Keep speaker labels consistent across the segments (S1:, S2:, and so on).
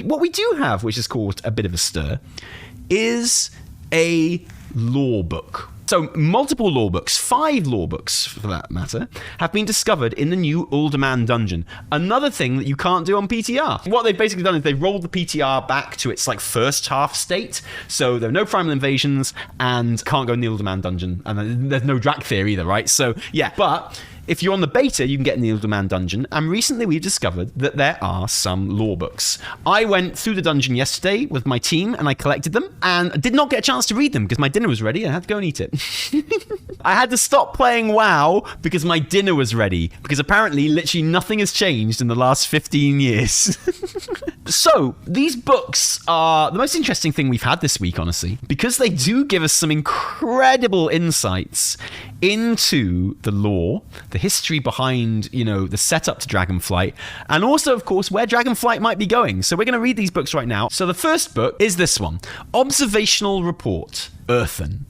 S1: what we do have, which has caused a bit of a stir, is a lore book. So multiple lore books, 5 lore books for that matter, have been discovered in the new Uldaman Dungeon. Another thing that you can't do on PTR. What they've basically done is they've rolled the PTR back to its like first half state. So there are no primal invasions and can't go in the Uldaman Dungeon. And there's no Drakthir either, right? So yeah, but if you're on the beta, you can get in the Uldaman Dungeon, and recently we've discovered that there are some lore books. I went through the dungeon yesterday with my team, and I collected them, and did not get a chance to read them because my dinner was ready, and I had to go and eat it. I had to stop playing WoW because my dinner was ready, because apparently literally nothing has changed in the last 15 years. So, these books are the most interesting thing we've had this week, honestly, because they do give us some incredible insights into the lore, the history behind, you know, the setup to Dragonflight, and also, of course, where Dragonflight might be going. So we're going to read these books right now. So the first book is this one, Observational Report, Earthen.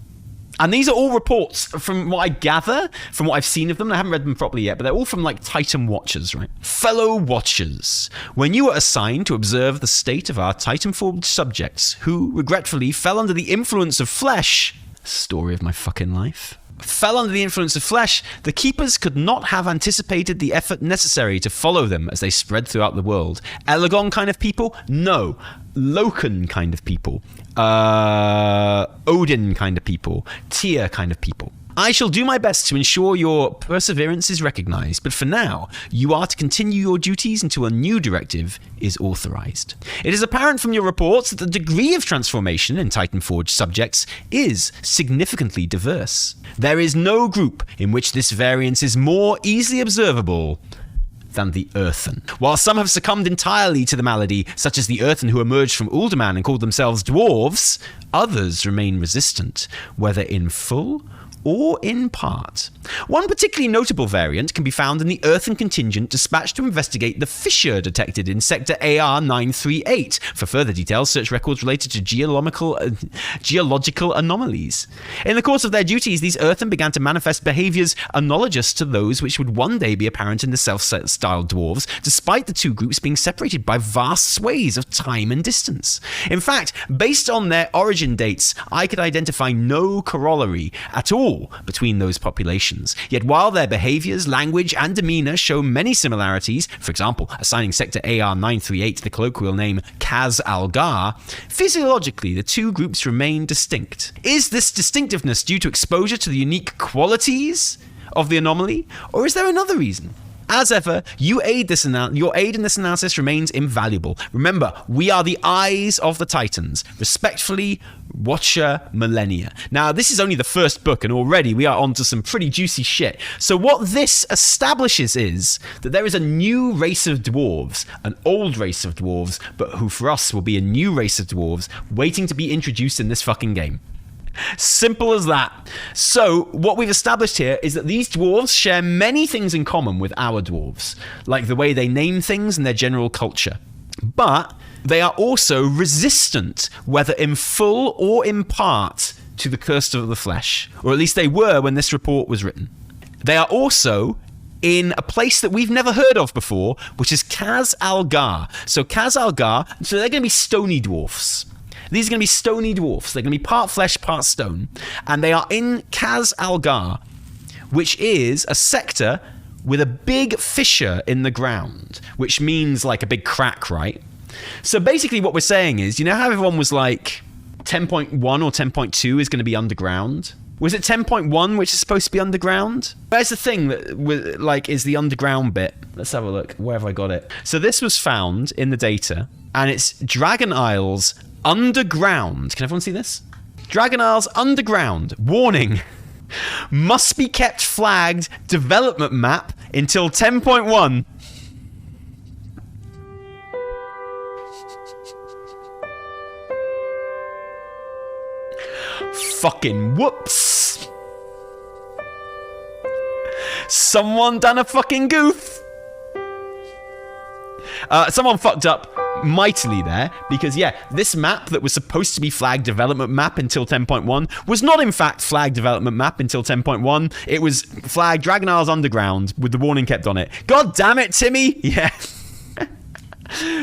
S1: And these are all reports from what I gather, from what I've seen of them. I haven't read them properly yet, but they're all from like Titan Watchers, right? Fellow Watchers, when you were assigned to observe the state of our Titanforged subjects who, regretfully, fell under the influence of flesh, story of my fucking life, fell under the influence of flesh, the Keepers could not have anticipated the effort necessary to follow them as they spread throughout the world. Elegon kind of people? No. Loken kind of people. Odin kind of people. Tyr kind of people. I shall do my best to ensure your perseverance is recognized, but for now, you are to continue your duties until a new directive is authorized. It is apparent from your reports that the degree of transformation in Titanforged subjects is significantly diverse. There is no group in which this variance is more easily observable than the Earthen. While some have succumbed entirely to the malady, such as the Earthen who emerged from Uldaman and called themselves dwarves, others remain resistant, whether in full or in part. One particularly notable variant can be found in the Earthen contingent dispatched to investigate the fissure detected in Sector AR-938. For further details, search records related to geological anomalies. In the course of their duties, these Earthen began to manifest behaviors analogous to those which would one day be apparent in the self-styled dwarves, despite the two groups being separated by vast swathes of time and distance. In fact, based on their origin dates, I could identify no corollary at all between those populations. Yet while their behaviors, language, and demeanor show many similarities, for example, assigning Sector AR-938 the colloquial name Kaz Algar, physiologically the two groups remain distinct. Is this distinctiveness due to exposure to the unique qualities of the anomaly, or is there another reason? As ever, your aid in this analysis remains invaluable. Remember, we are the eyes of the Titans. Respectfully, Watcher Millennia. Now, this is only the first book, and already we are onto some pretty juicy shit. So what this establishes is that there is a new race of dwarves, an old race of dwarves, but who for us will be a new race of dwarves waiting to be introduced in this fucking game. Simple as that. So, what we've established here is that these dwarves share many things in common with our dwarves, like the way they name things and their general culture. But they are also resistant, whether in full or in part, to the curse of the flesh. Or at least they were when this report was written. They are also in a place that we've never heard of before, which is Kaz Algar. So Kaz Algar, so they're going to be stony dwarfs. These are going to be stony dwarfs. They're going to be part flesh, part stone. And they are in Kaz Algar, which is a sector with a big fissure in the ground, which means like a big crack, right? So basically what we're saying is, you know how everyone was like 10.1 or 10.2 is going to be underground? Was it 10.1 which is supposed to be underground? Where's the thing that like is the underground bit? Let's have a look. Where have I got it? So this was found in the data, and it's Dragon Isles Underground. Can everyone see this? Dragon Isles Underground. Warning. Must be kept flagged development map until 10.1. Fucking whoops. Someone done a fucking goof. Someone fucked up mightily there, because yeah, this map that was supposed to be flagged development map until 10.1 was not in fact flagged development map until 10.1. It was flagged Dragon Isles Underground with the warning kept on it. God damn it, Timmy. Yeah.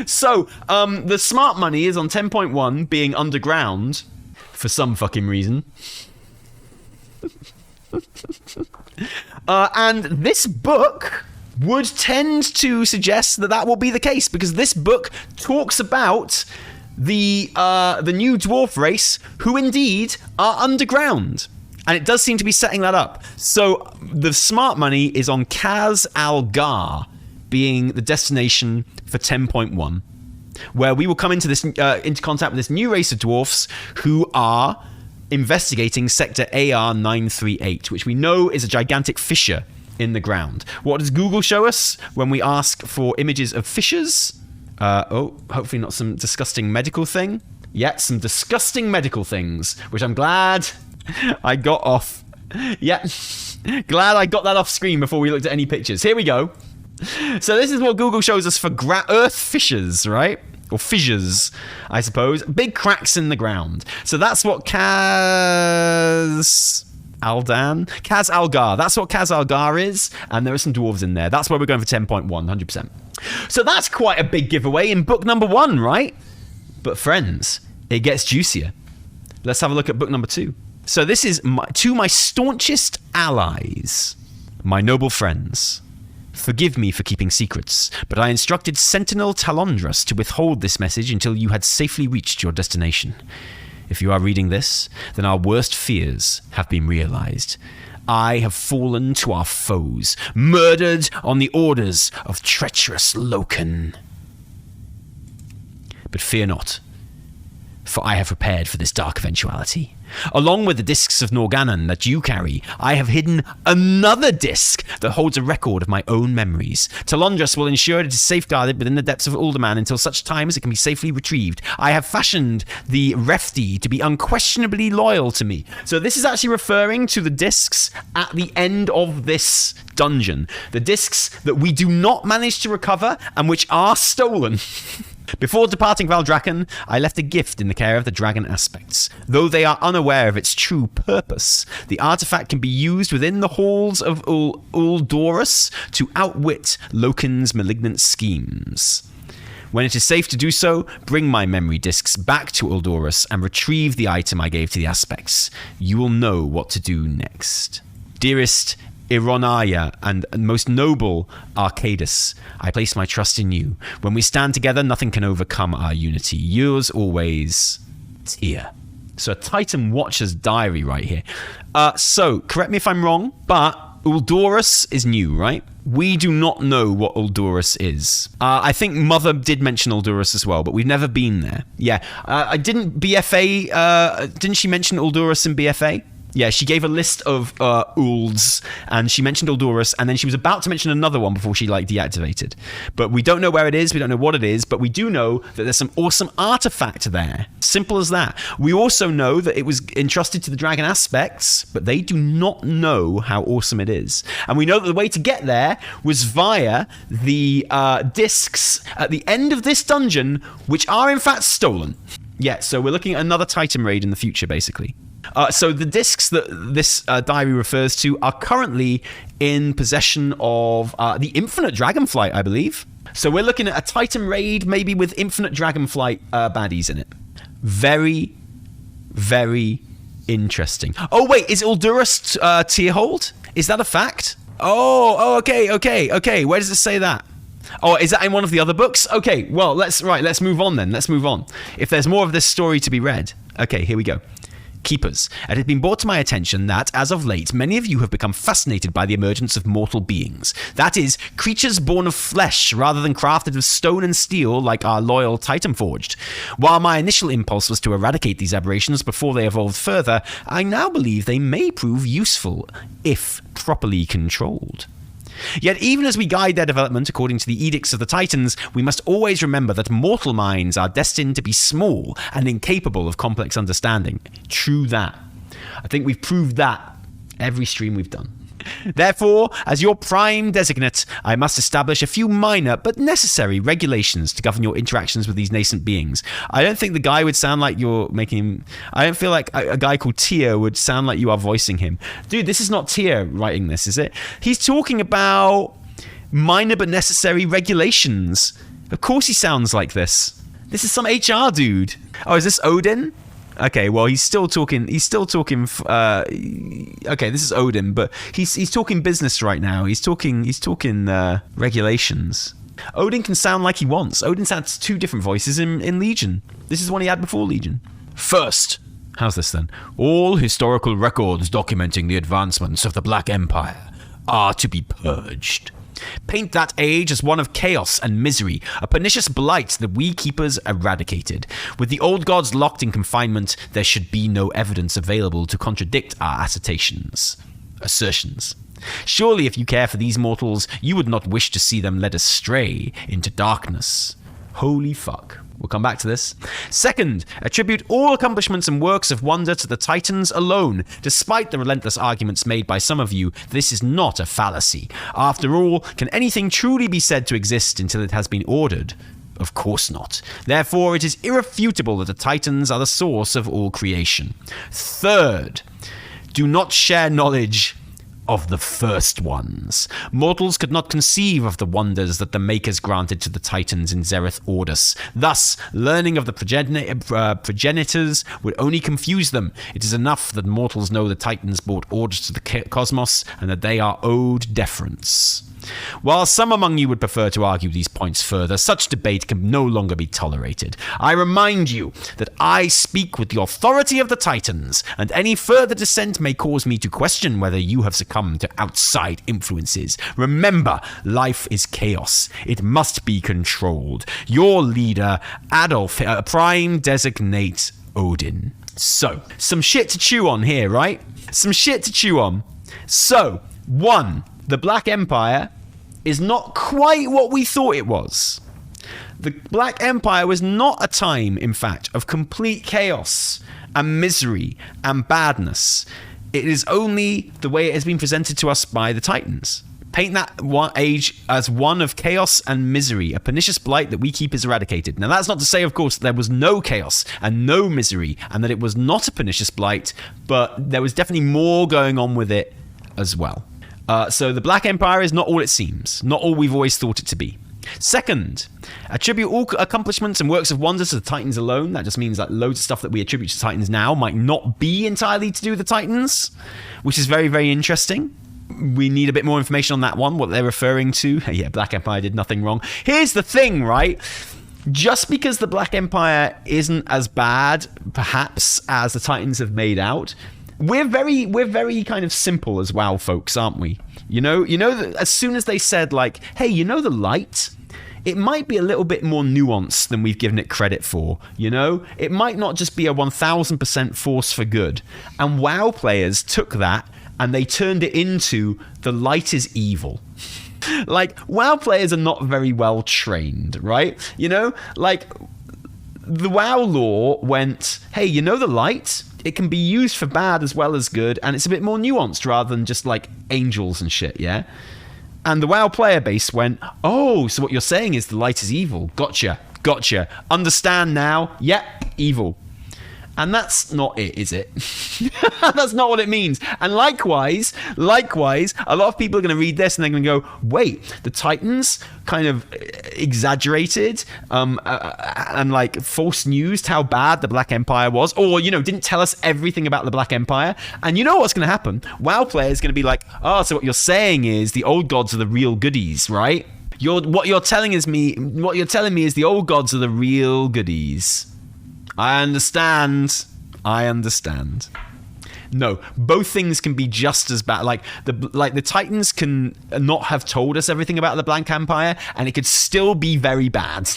S1: So, the smart money is on 10.1 being underground for some fucking reason. And this book would tend to suggest that that will be the case, because this book talks about the new dwarf race who indeed are underground. And it does seem to be setting that up. So the smart money is on Kaz Algar being the destination for 10.1, where we will come into into contact with this new race of dwarfs who are investigating sector AR938, which we know is a gigantic fissure in the ground. What does Google show us when we ask for images of fissures? Hopefully not some disgusting medical thing. Yeah, some disgusting medical things, which I'm glad I got off. Yeah, glad I got that off screen before we looked at any pictures. Here we go. So this is what Google shows us for Earth fissures, right? Or fissures, I suppose. Big cracks in the ground. So that's what Kaz Algar. That's what Kaz Algar is. And there are some dwarves in there. That's why we're going for 10.1, 100%. So that's quite a big giveaway in book number 1, right? But friends, it gets juicier. Let's have a look at book number 2. So this is to my staunchest allies, my noble friends. Forgive me for keeping secrets, but I instructed Sentinel Talondras to withhold this message until you had safely reached your destination. If you are reading this, then our worst fears have been realized. I have fallen to our foes, murdered on the orders of treacherous Loken. But fear not, for I have prepared for this dark eventuality. Along with the discs of Norgannon that you carry, I have hidden another disc that holds a record of my own memories. Talondras will ensure it is safeguarded within the depths of Uldaman until such time as it can be safely retrieved. I have fashioned the Refti to be unquestionably loyal to me. So this is actually referring to the discs at the end of this dungeon. The discs that we do not manage to recover and which are stolen. Before departing Valdrakken, I left a gift in the care of the dragon aspects. Though they are unaware of its true purpose, the artifact can be used within the halls of Uldorus to outwit Loken's malignant schemes. When it is safe to do so, bring my memory discs back to Uldorus and retrieve the item I gave to the aspects. You will know what to do next. Dearest Ironaya and most noble Arcadus, I place my trust in you. When we stand together, nothing can overcome our unity. Yours always, Tia. So a Titan Watcher's diary right here. So, correct me if I'm wrong, but Uldorus is new, right? We do not know what Uldorus is. I think Mother did mention Uldorus as well, but we've never been there. Yeah, I didn't she mention Uldorus in BFA? Yeah, she gave a list of Ulds, and she mentioned Uldorus, and then she was about to mention another one before she deactivated. But we don't know where it is, we don't know what it is, but we do know that there's some awesome artifact there. Simple as that. We also know that it was entrusted to the dragon aspects, but they do not know how awesome it is. And we know that the way to get there was via the discs at the end of this dungeon, which are in fact stolen. Yeah, so we're looking at another Titan raid in the future, basically. So the discs that this diary refers to are currently in possession of the Infinite Dragonflight, I believe. So we're looking at a Titan raid, maybe with Infinite Dragonflight baddies in it. Very, very interesting. Oh, wait, is Uldurus tier hold? Is that a fact? Oh, okay. Where does it say that? Oh, is that in one of the other books? Okay, well, let's move on then. Let's move on. If there's more of this story to be read. Okay, here we go. Keepers, it has been brought to my attention that, as of late, many of you have become fascinated by the emergence of mortal beings. That is, creatures born of flesh rather than crafted of stone and steel like our loyal Titan Forged. While my initial impulse was to eradicate these aberrations before they evolved further, I now believe they may prove useful, if properly controlled. Yet even as we guide their development according to the edicts of the Titans, we must always remember that mortal minds are destined to be small and incapable of complex understanding. True that. I think we've proved that every stream we've done. Therefore, as your prime designate, I must establish a few minor but necessary regulations to govern your interactions with these nascent beings. I don't think the guy would sound like you're making him... I don't feel like a guy called Tia would sound like you are voicing him. Dude, this is not Tia writing this, is it? He's talking about minor but necessary regulations. Of course he sounds like this. This is some HR dude. Oh, is this Odin? Okay, well, he's still talking. Okay, this is Odin, but he's talking business right now. He's talking regulations. Odin can sound like he wants. Odin sounds 2 different voices in Legion. This is one he had before Legion. First, how's this then? All historical records documenting the advancements of the Black Empire are to be purged. Paint that age as one of chaos and misery, a pernicious blight that we keepers eradicated. With the old gods locked in confinement, there should be no evidence available to contradict our assertions. Surely if you care for these mortals, you would not wish to see them led astray into darkness. Holy fuck. We'll come back to this. Second, attribute all accomplishments and works of wonder to the Titans alone. Despite the relentless arguments made by some of you, this is not a fallacy. After all, can anything truly be said to exist until it has been ordered? Of course not. Therefore, it is irrefutable that the Titans are the source of all creation. Third, do not share knowledge of the first ones. Mortals could not conceive of the wonders that the Makers granted to the Titans in Zereth Ordus. Thus, learning of the progenitors would only confuse them. It is enough that mortals know the Titans brought orders to the cosmos and that they are owed deference. While some among you would prefer to argue these points further, such debate can no longer be tolerated. I remind you that I speak with the authority of the Titans, and any further dissent may cause me to question whether you have succumbed to outside influences. Remember, life is chaos. It must be controlled. Your leader, Adolf, Prime Designate Odin. So, some shit to chew on here, right? Some shit to chew on. So, 1. The Black Empire is not quite what we thought it was. The Black Empire was not a time, in fact, of complete chaos and misery and badness. It is only the way it has been presented to us by the Titans. Paint that one age as one of chaos and misery, a pernicious blight that we keep is eradicated. Now, that's not to say, of course, that there was no chaos and no misery and that it was not a pernicious blight, but there was definitely more going on with it as well. So the Black Empire is not all it seems, not all we've always thought it to be. Second, attribute all accomplishments and works of wonders to the Titans alone. That just means that loads of stuff that we attribute to Titans now might not be entirely to do with the Titans, which is very, very interesting. We need a bit more information on that one, what they're referring to. Yeah, Black Empire did nothing wrong. Here's the thing, right? Just because the Black Empire isn't as bad, perhaps, as the Titans have made out, we're very kind of simple as WoW folks, aren't we? You know that as soon as they said, like, hey, the light, it might be a little bit more nuanced than we've given it credit for. It might not just be a 1000% force for good. And WoW players took that and they turned it into the light is evil. Like, WoW players are not very well trained, right? Like, the WoW lore went, hey, the light? It can be used for bad as well as good, and it's a bit more nuanced rather than just like angels and shit, yeah? And the WoW player base went, oh, so what you're saying is the light is evil. Gotcha. Understand now. Yep, evil. And that's not it, is it? That's not what it means. And likewise, a lot of people are going to read this and they're going to go, wait, the Titans kind of exaggerated and like false newsed how bad the Black Empire was, or, didn't tell us everything about the Black Empire. And you know what's going to happen? WoW players are going to be like, oh, so what you're saying is the old gods are the real goodies, right? What you're telling me is the old gods are the real goodies. I understand. No, both things can be just as bad. Like the Titans can not have told us everything about the Black Empire, and it could still be very bad.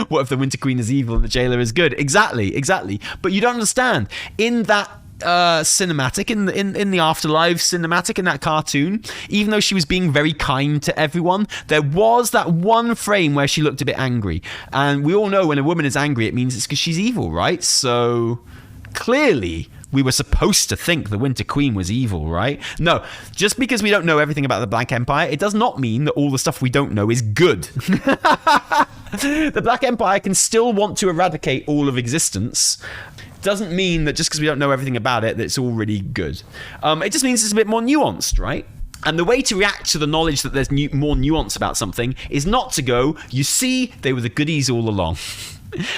S1: What if the Winter Queen is evil and the Jailer is good? Exactly. But you don't understand. In that cinematic, in the Afterlife cinematic, in that cartoon, even though she was being very kind to everyone, there was that one frame where she looked a bit angry. And we all know when a woman is angry, it means it's because she's evil, right? So clearly we were supposed to think the Winter Queen was evil, right? No, just because we don't know everything about the Black Empire, it does not mean that all the stuff we don't know is good. The Black Empire can still want to eradicate all of existence. Doesn't mean that just because we don't know everything about it, that it's all really good. It just means it's a bit more nuanced, right? And the way to react to the knowledge that there's more nuance about something is not to go, you see, they were the goodies all along.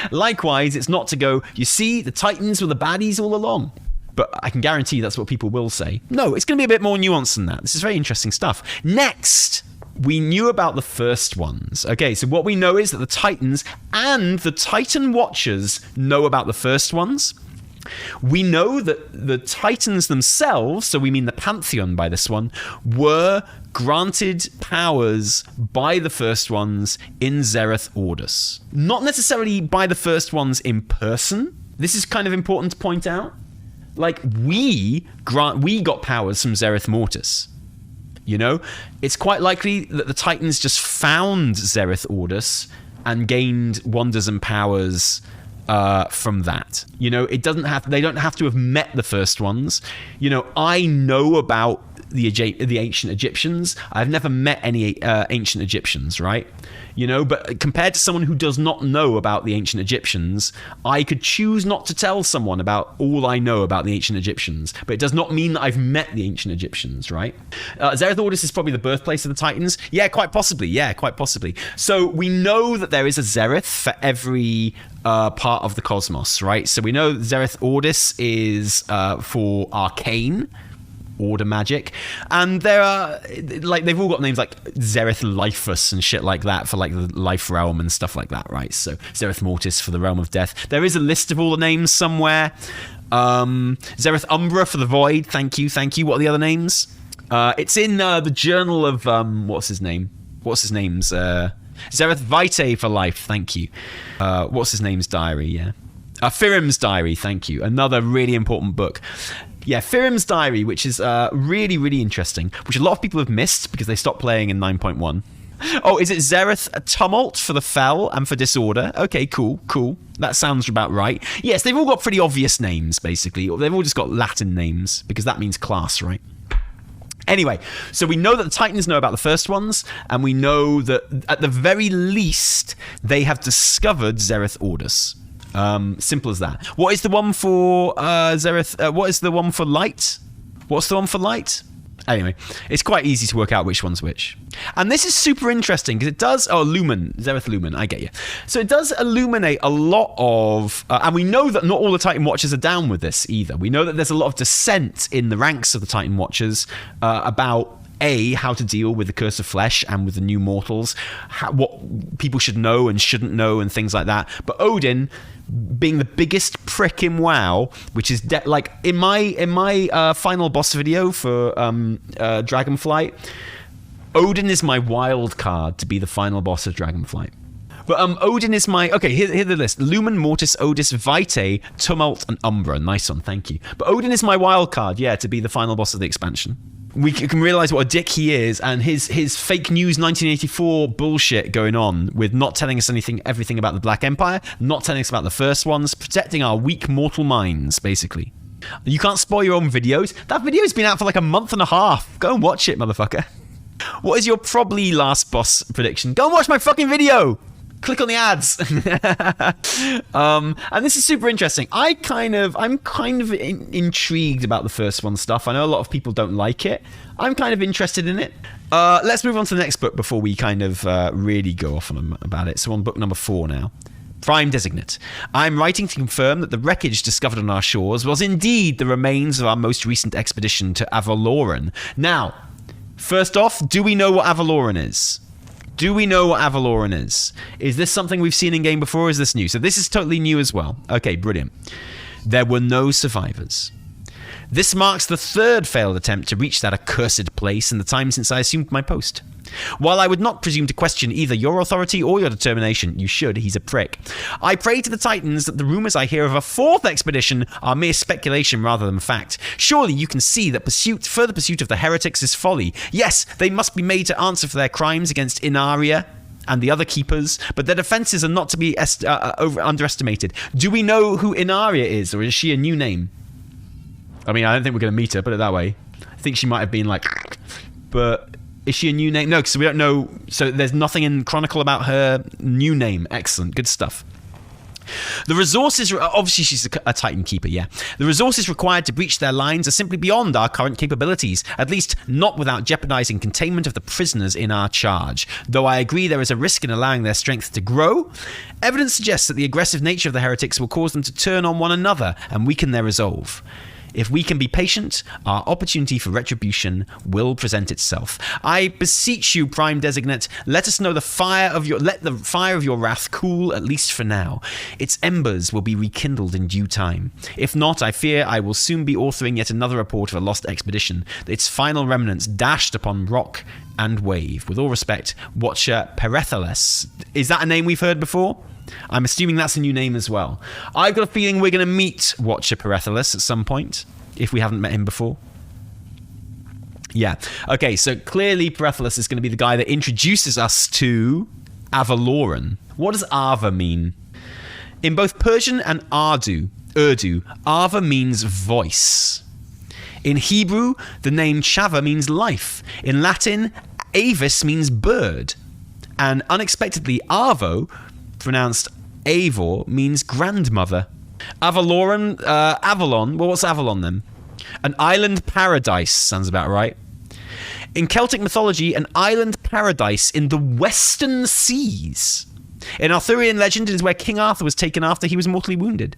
S1: Likewise, it's not to go, you see, the Titans were the baddies all along. But I can guarantee that's what people will say. No, it's going to be a bit more nuanced than that. This is very interesting stuff. Next, we knew about the first ones. Okay, so what we know is that the Titans and the Titan Watchers know about the first ones. We know that the Titans themselves, so we mean the Pantheon by this one, were granted powers by the first ones in Zereth Ordus. Not necessarily by the first ones in person. This is kind of important to point out. Like, we got powers from Zereth Mortis. You know? It's quite likely that the Titans just found Zereth Ordus and gained wonders and powers from that. You know, they don't have to have met the first ones. You know, I know about the ancient Egyptians. I've never met any ancient Egyptians, right? You know, but compared to someone who does not know about the ancient Egyptians, I could choose not to tell someone about all I know about the ancient Egyptians, but it does not mean that I've met the ancient Egyptians, right? Zereth Ordus is probably the birthplace of the Titans. Yeah, quite possibly. So we know that there is a Zereth for every part of the cosmos, right? So we know that Zereth Ordus is for arcane, order magic, and there are, like, they've all got names like Zereth Lifus and shit like that for like the life realm and stuff like that, right? So Zereth Mortis for the realm of death. There is a list of all the names somewhere. Zereth Umbra for the void. Thank you. What are the other names? It's in the journal of what's his name's Zereth Vitae for life. Thank you. What's his name's diary? Yeah, Firim's diary. Thank you. Another really important book. Yeah, Firim's Diary, which is really, really interesting, which a lot of people have missed because they stopped playing in 9.1. Oh, is it Zereth Tumult for the Fell and for Disorder? Okay, cool. That sounds about right. Yes, they've all got pretty obvious names, basically. They've all just got Latin names, because that means class, right? Anyway, so we know that the Titans know about the first ones, and we know that, at the very least, they have discovered Zereth Ordus. Simple as that. What is the one for Zereth? What is the one for light? What's the one for light? Anyway, it's quite easy to work out which one's which. And this is super interesting because it does... Oh, Lumen. Zereth Lumen. I get you. So it does illuminate a lot of... and we know that not all the Titan Watchers are down with this either. We know that there's a lot of dissent in the ranks of the Titan Watchers about... how to deal with the curse of flesh and with the new mortals, what people should know and shouldn't know and things like that. But Odin, being the biggest prick in WoW, which is like in my final boss video for Dragonflight, Odin is my wild card to be the final boss of Dragonflight. But Odin is my... Okay, here's the list. Lumen, Mortis, Odis, Vitae, Tumult, and Umbra. Nice one, thank you. But Odin is my wild card, yeah, to be the final boss of the expansion. We can realize what a dick he is, and his fake news 1984 bullshit going on with not telling us everything about the Black Empire, not telling us about the first ones, protecting our weak mortal minds, basically. You can't spoil your own videos. That video's been out for like a month and a half. Go and watch it, motherfucker. What is your probably last boss prediction? Go and watch my fucking video! Click on the ads. And this is super interesting. I'm kind of intrigued about the first one stuff. I know a lot of people don't like it. I'm kind of interested in it. Let's move on to the next book before we kind of really go off on about it. So on book number 4 now. Prime Designate. I'm writing to confirm that the wreckage discovered on our shores was indeed the remains of our most recent expedition to Avaloran. Now, first off, do we know what Avaloran is? Do we know what Avaloran is? Is this something we've seen in game before, or is this new? So this is totally new as well. Okay, brilliant. There were no survivors. This marks the 3rd failed attempt to reach that accursed place in the time since I assumed my post. While I would not presume to question either your authority or your determination, you should, he's a prick, I pray to the Titans that the rumours I hear of a 4th expedition are mere speculation rather than fact. Surely you can see that further pursuit of the heretics is folly. Yes, they must be made to answer for their crimes against Inaria and the other keepers, but their defences are not to be underestimated. Do we know who Inaria is, or is she a new name? I mean, I don't think we're going to meet her, put it that way. I think she might have been like... But... Is she a new name? No, because we don't know. So there's nothing in Chronicle about her new name. Excellent. Good stuff. The resources, obviously she's a Titan Keeper, yeah. The resources required to breach their lines are simply beyond our current capabilities, at least not without jeopardizing containment of the prisoners in our charge. Though I agree there is a risk in allowing their strength to grow, evidence suggests that the aggressive nature of the heretics will cause them to turn on one another and weaken their resolve. If we can be patient, our opportunity for retribution will present itself. I beseech you, Prime Designate, let us know let the fire of your wrath cool, at least for now. Its embers will be rekindled in due time. If not, I fear I will soon be authoring yet another report of a lost expedition, its final remnants dashed upon rock and wave. With all respect, Watcher Perethales. Is that a name we've heard before? I'm assuming that's a new name as well. I've got a feeling we're going to meet Watcher Perethales at some point, if we haven't met him before. Yeah. Okay, so clearly Perethales is going to be the guy that introduces us to Avaloran. What does Ava mean? In both Persian and Urdu, Ava means voice. In Hebrew, the name Chava means life. In Latin, Avis means bird. And unexpectedly, Avo, pronounced Avor, means grandmother. Avalon, well, what's Avalon then? An island paradise, sounds about right. In Celtic mythology, an island paradise in the western seas. In Arthurian legend, it is where King Arthur was taken after he was mortally wounded.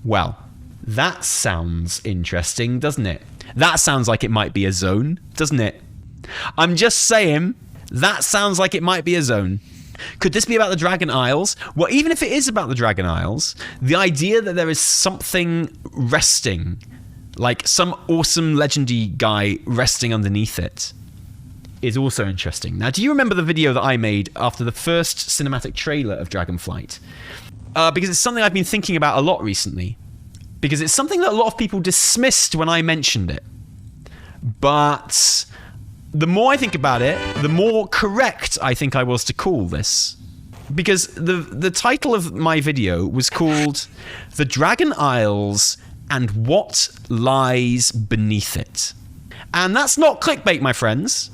S1: Well, that sounds interesting, doesn't it? That sounds like it might be a zone, doesn't it? I'm just saying, that sounds like it might be a zone. Could this be about the Dragon Isles? Well, even if it is about the Dragon Isles, the idea that there is something resting, like some awesome legendary guy resting underneath it, is also interesting. Now, do you remember the video that I made after the first cinematic trailer of Dragonflight? Because it's something I've been thinking about a lot recently. Because it's something that a lot of people dismissed when I mentioned it. But the more I think about it, the more correct I think I was to call this. Because the title of my video was called The Dragon Isles and What Lies Beneath It. And that's not clickbait, my friends.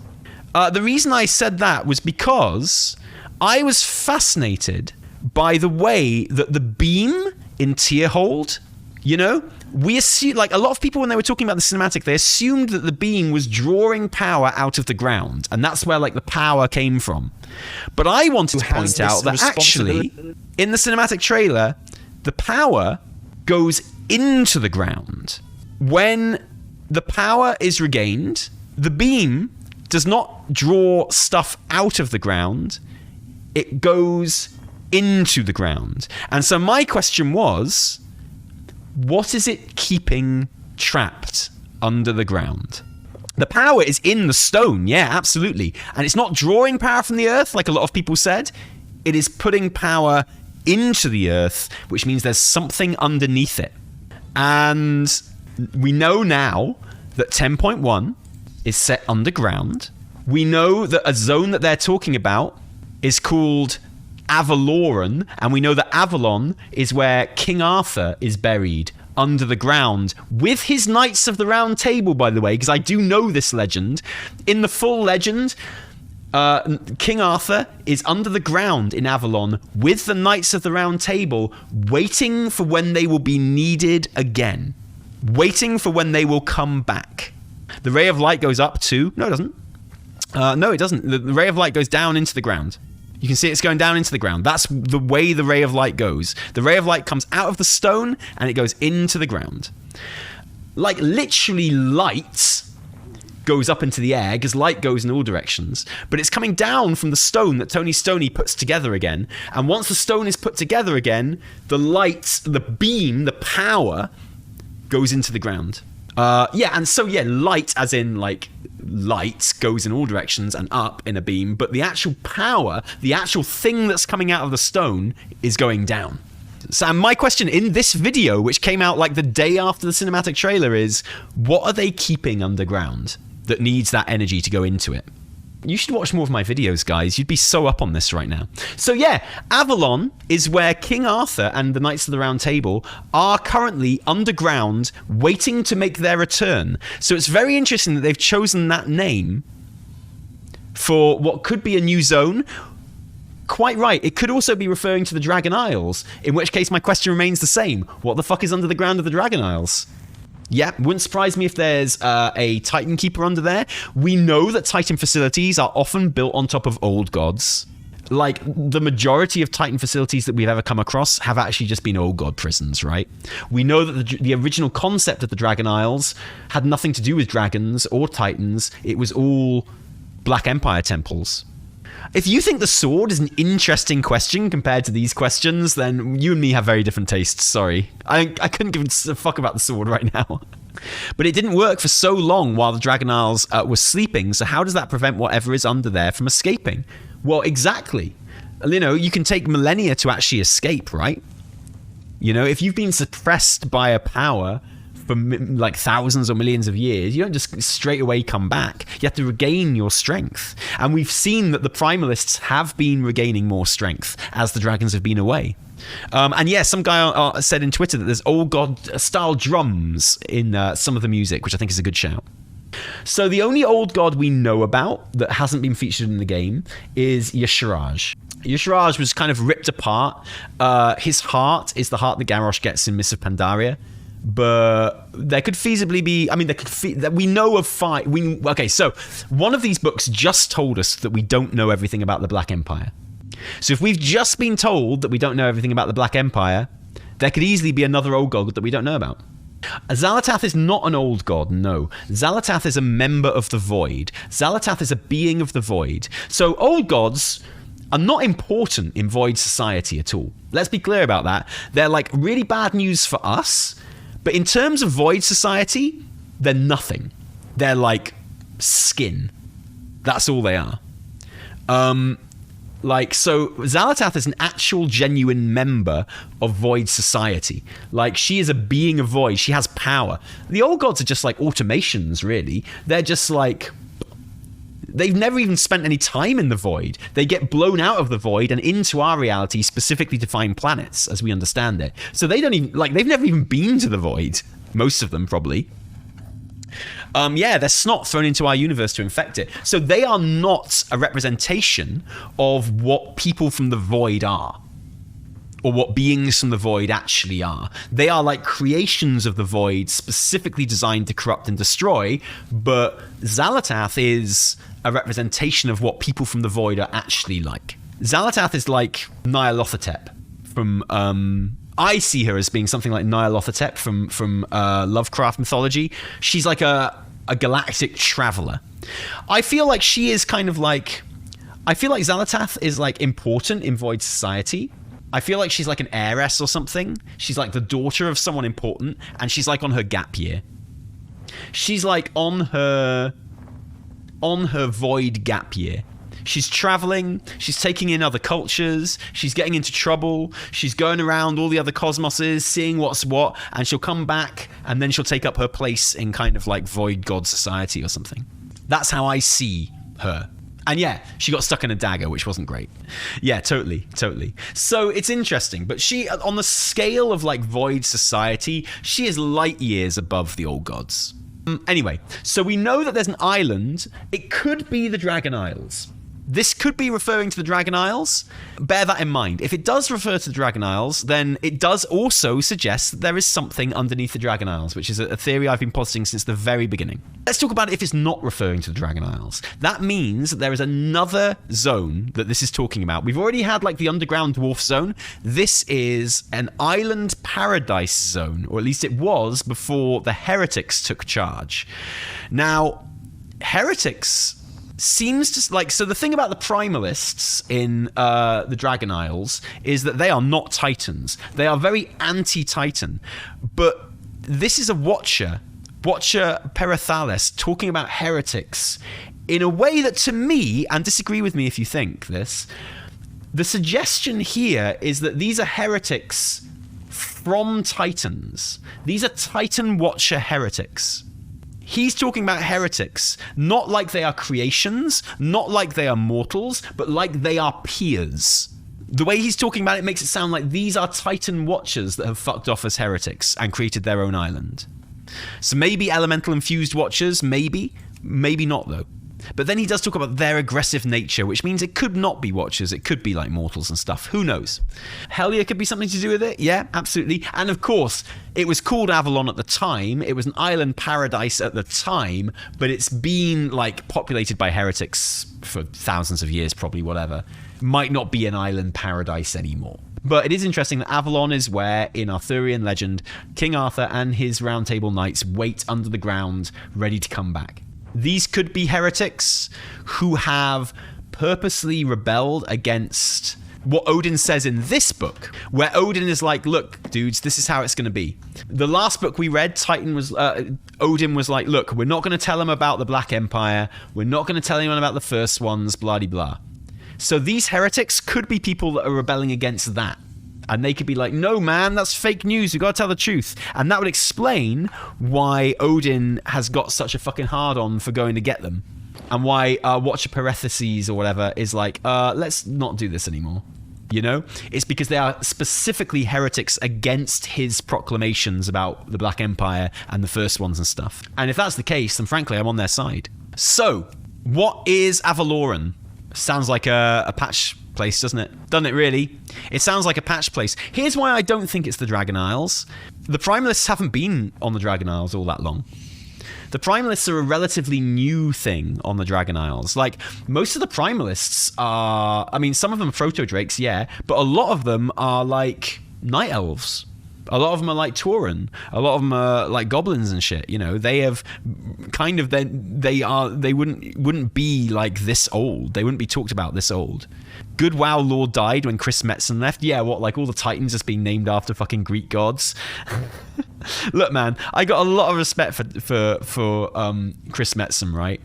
S1: The reason I said that was because I was fascinated by the way that the beam in Tierhold, you know, we assume, like a lot of people when they were talking about the cinematic, they assumed that the beam was drawing power out of the ground, and that's where like the power came from. But I wanted to point out that actually, in the cinematic trailer, the power goes into the ground. When the power is regained, the beam does not draw stuff out of the ground, it goes into the ground. And so my question was, what is it keeping trapped under the ground? The power is in the stone, yeah, absolutely. And it's not drawing power from the earth, like a lot of people said. It is putting power into the earth, which means there's something underneath it. And we know now that 10.1 is set underground. We know that a zone that they're talking about is called Avaloran, and we know that Avalon is where King Arthur is buried under the ground with his Knights of the Round Table, by the way, because I do know this legend. In the full legend, King Arthur is under the ground in Avalon with the Knights of the Round Table, waiting for when they will be needed again, waiting for when they will come back. The ray of light goes up to... No, it doesn't. No, it doesn't. The ray of light goes down into the ground. You can see it's going down into the ground. That's the way the ray of light goes. The ray of light comes out of the stone and it goes into the ground. Like literally light goes up into the air because light goes in all directions, but it's coming down from the stone that Tony Stoney puts together again. And once the stone is put together again, the light, the beam, the power goes into the ground. Light as in like light goes in all directions and up in a beam, but the actual power, the actual thing that's coming out of the stone is going down. So my question in this video, which came out like the day after the cinematic trailer, is what are they keeping underground that needs that energy to go into it? You should watch more of my videos, guys. You'd be so up on this right now. So yeah, Avalon is where King Arthur and the Knights of the Round Table are currently underground, waiting to make their return. So it's very interesting that they've chosen that name for what could be a new zone. Quite right. It could also be referring to the Dragon Isles, in which case my question remains the same. What the fuck is under the ground of the Dragon Isles? Yeah, wouldn't surprise me if there's a Titan Keeper under there. We know that Titan facilities are often built on top of old gods. Like, the majority of Titan facilities that we've ever come across have actually just been old god prisons, right? We know that the original concept of the Dragon Isles had nothing to do with dragons or Titans. It was all Black Empire temples. If you think the sword is an interesting question compared to these questions, then you and me have very different tastes, sorry. I couldn't give a fuck about the sword right now. But it didn't work for so long while the Dragon Isles were sleeping, so how does that prevent whatever is under there from escaping? Well, exactly. You know, you can take millennia to actually escape, right? You know, if you've been suppressed by a power for like thousands or millions of years, you don't just straight away come back. You have to regain your strength. And we've seen that the primalists have been regaining more strength as the dragons have been away. And yeah, some guy said in Twitter that there's old god style drums in some of the music, which I think is a good shout. So the only old god we know about that hasn't been featured in the game is Y'Shaarj. Y'Shaarj was kind of ripped apart. His heart is the heart that Garrosh gets in Mists of Pandaria. But there could feasibly be, I mean, that we know of five. Okay, so one of these books just told us that we don't know everything about the Black Empire. So if we've just been told that we don't know everything about the Black Empire, there could easily be another old god that we don't know about. Xal'atath is not an old god, no. Xal'atath is a member of the Void. Xal'atath is a being of the Void. So old gods are not important in Void society at all. Let's be clear about that. They're like really bad news for us. But in terms of Void society, they're nothing. They're like skin. That's all they are. So Xal'atath is an actual genuine member of Void society. Like, she is a being of Void. She has power. The old gods are just like automations, really. They're just like... They've never even spent any time in the Void. They get blown out of the Void and into our reality specifically to find planets, as we understand it. So they don't even, like, they've never even been to the Void. Most of them, probably. Yeah, they're snot thrown into our universe to infect it. So they are not a representation of what people from the Void are. Or what beings from the Void actually are. They are like creations of the Void specifically designed to corrupt and destroy, but Xal'atath is a representation of what people from the Void are actually like. Xal'atath is like Nyarlathotep from... I see her as being something like Nyarlathotep from Lovecraft mythology. She's like a galactic traveler. I feel like she is kind of like... I feel like Xal'atath is like important in Void society. I feel like she's like an heiress or something. She's like the daughter of someone important, and she's like on her gap year. She's like on her Void gap year. She's traveling, she's taking in other cultures, she's getting into trouble, she's going around all the other cosmoses, seeing what's what, and she'll come back, and then she'll take up her place in kind of like Void God society or something. That's how I see her. And yeah, she got stuck in a dagger, which wasn't great. Yeah, totally. So it's interesting, but she, on the scale of like Void society, she is light years above the old gods. Anyway, so we know that there's an island. It could be the Dragon Isles. This could be referring to the Dragon Isles. Bear that in mind. If it does refer to the Dragon Isles, then it does also suggest that there is something underneath the Dragon Isles, which is a theory I've been positing since the very beginning. Let's talk about it if it's not referring to the Dragon Isles. That means that there is another zone that this is talking about. We've already had like the underground dwarf zone. This is an island paradise zone, or at least it was before the heretics took charge. Now, heretics... seems to like, so the thing about the primalists in the Dragon Isles is that they are not Titans. They are very anti-Titan. But this is a Watcher Perithales, talking about heretics in a way that, to me, and disagree with me if you think this, the suggestion here is that these are heretics from Titans. These are Titan Watcher heretics. He's talking about heretics, not like they are creations, not like they are mortals, but like they are peers. The way he's talking about it makes it sound like these are Titan Watchers that have fucked off as heretics and created their own island. So maybe elemental infused Watchers, maybe not though. But then he does talk about their aggressive nature, which means it could not be Watchers. It could be like mortals and stuff. Who knows? Hellier could be something to do with it. Yeah, absolutely. And of course, it was called Avalon at the time. It was an island paradise at the time, but it's been like populated by heretics for thousands of years, probably, whatever. Might not be an island paradise anymore. But it is interesting that Avalon is where, in Arthurian legend, King Arthur and his Round Table Knights wait under the ground, ready to come back. These could be heretics who have purposely rebelled against what Odin says in this book, where Odin is like, look, dudes, this is how it's going to be. The last book we read, Odin was like, look, we're not going to tell him about the Black Empire. We're not going to tell anyone about the first ones, blah-de-blah. So these heretics could be people that are rebelling against that. And they could be like, no, man, that's fake news. We've got to tell the truth. And that would explain why Odin has got such a fucking hard-on for going to get them. And why Watcher Parentheses or whatever is like, let's not do this anymore. You know? It's because they are specifically heretics against his proclamations about the Black Empire and the first ones and stuff. And if that's the case, then frankly, I'm on their side. So, what is Avaloran? Sounds like a patch place, doesn't it? Doesn't it really? It sounds like a patch place. Here's why I don't think it's the Dragon Isles. The Primalists haven't been on the Dragon Isles all that long. The Primalists are a relatively new thing on the Dragon Isles. Like, most of the Primalists are... I mean, some of them are Proto-Drakes, yeah, but a lot of them are like Night Elves. A lot of them are like Tauren. A lot of them are like goblins and shit. You know, they have kind of they wouldn't be like this old. They wouldn't be talked about this old. Good WoW lore died when Chris Metzen left. Yeah, what, like all the Titans just being named after fucking Greek gods? Look, man, I got a lot of respect for Chris Metzen, right?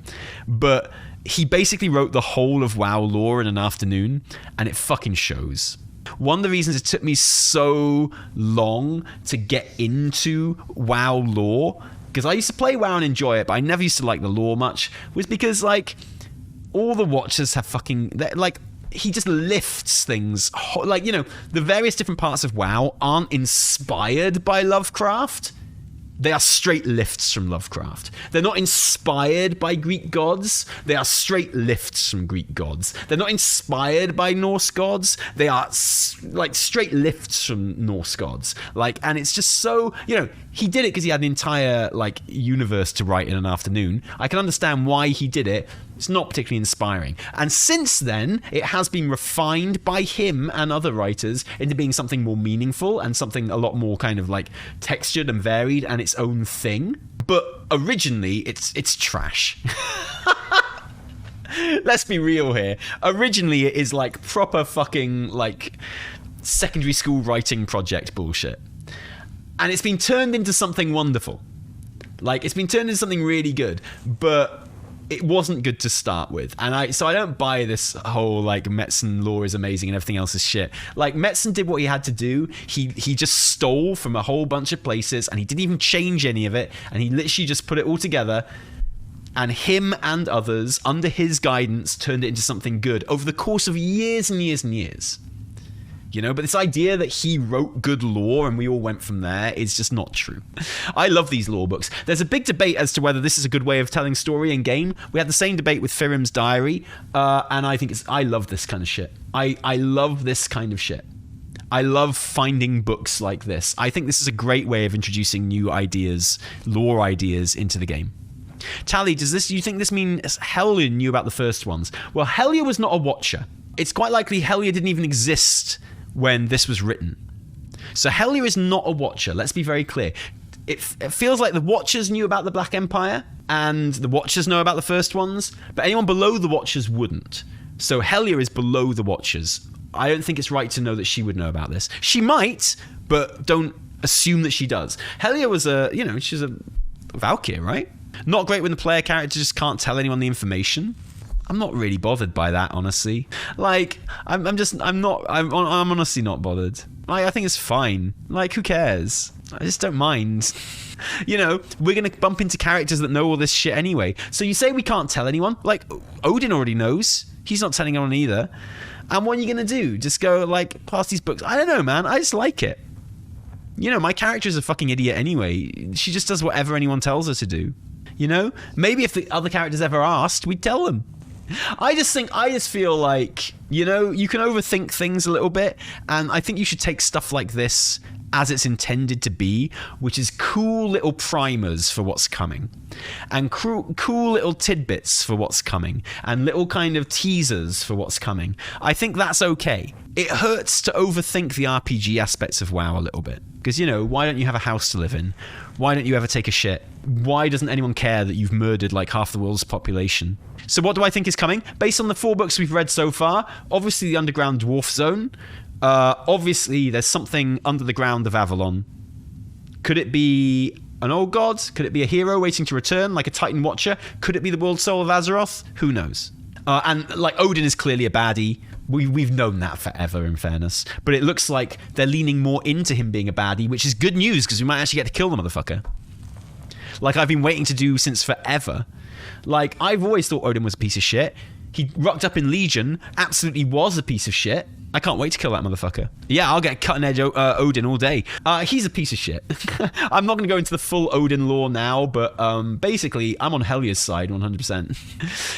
S1: But he basically wrote the whole of WoW lore in an afternoon, and it fucking shows. One of the reasons it took me so long to get into WoW lore, because I used to play WoW and enjoy it, but I never used to like the lore much, was because, like, all the Watchers have fucking... like, he just lifts things. Like, you know, the various different parts of WoW aren't inspired by Lovecraft. They are straight lifts from Lovecraft. They're not inspired by Greek gods. They are straight lifts from Greek gods. They're not inspired by Norse gods. They are like straight lifts from Norse gods. Like, and it's just so, you know, he did it because he had an entire like universe to write in an afternoon. I can understand why he did it. It's not particularly inspiring. And since then, it has been refined by him and other writers into being something more meaningful and something a lot more kind of like textured and varied and its own thing. But originally, it's trash. Let's be real here. Originally, it is like proper fucking like secondary school writing project bullshit. And it's been turned into something wonderful. Like, it's been turned into something really good. But... it wasn't good to start with, and so I don't buy this whole like Metzen lore is amazing and everything else is shit. Like, Metzen did what he had to do. He just stole from a whole bunch of places, and he didn't even change any of it, and he literally just put it all together. And him and others, under his guidance, turned it into something good over the course of years and years and years. You know, but this idea that he wrote good lore and we all went from there is just not true. I love these lore books. There's a big debate as to whether this is a good way of telling story in game. We had the same debate with Firim's Diary, and I think I love this kind of shit. I love this kind of shit. I love finding books like this. I think this is a great way of introducing new ideas, lore ideas, into the game. Tali, do you think this means Hellier knew about the first ones? Well, Hellier was not a Watcher. It's quite likely Hellier didn't even exist when this was written. So Hellier is not a Watcher, let's be very clear. It feels like the Watchers knew about the Black Empire, and the Watchers know about the first ones, but anyone below the Watchers wouldn't. So Hellier is below the Watchers. I don't think it's right to know that she would know about this. She might, but don't assume that she does. Hellier was she's a Valkyr, right? Not great when the player character just can't tell anyone the information. I'm not really bothered by that, honestly. Like, I'm honestly not bothered. Like, I think it's fine. Like, who cares? I just don't mind. You know, we're going to bump into characters that know all this shit anyway. So you say we can't tell anyone? Like, Odin already knows. He's not telling anyone either. And what are you going to do? Just go, like, past these books? I don't know, man. I just like it. You know, my character's a fucking idiot anyway. She just does whatever anyone tells her to do. You know? Maybe if the other characters ever asked, we'd tell them. I just feel like, you know, you can overthink things a little bit, and I think you should take stuff like this as it's intended to be, which is cool little primers for what's coming, and cool little tidbits for what's coming, and little kind of teasers for what's coming. I think that's okay. It hurts to overthink the RPG aspects of WoW a little bit. Because, you know, why don't you have a house to live in? Why don't you ever take a shit? Why doesn't anyone care that you've murdered like half the world's population? So what do I think is coming? Based on the 4 books we've read so far, obviously the Underground Dwarf Zone. Obviously there's something under the ground of Avalon. Could it be an old god? Could it be a hero waiting to return, like a Titan Watcher? Could it be the World Soul of Azeroth? Who knows? And like Odin is clearly a baddie. We've known that forever, in fairness. But it looks like they're leaning more into him being a baddie, which is good news, because we might actually get to kill the motherfucker. Like I've been waiting to do since forever. Like, I've always thought Odin was a piece of shit. He rocked up in Legion, absolutely was a piece of shit. I can't wait to kill that motherfucker. Yeah, I'll get cutting edge Odin all day. He's a piece of shit. I'm not going to go into the full Odin lore now, but basically, I'm on Helya's side 100%.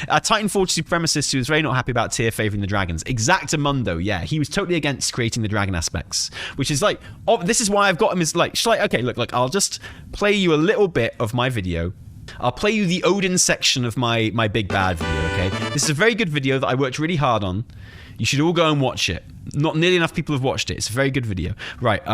S1: A Titanfall supremacist who was very not happy about Tyr favouring the dragons. Exactamundo, yeah. He was totally against creating the dragon aspects, which is like, oh, this is why I've got him as like, okay, look, I'll just play you a little bit of my video. I'll play you the Odin section of my big bad video, okay? This is a very good video that I worked really hard on. You should all go and watch it. Not nearly enough people have watched it. It's a very good video. Right,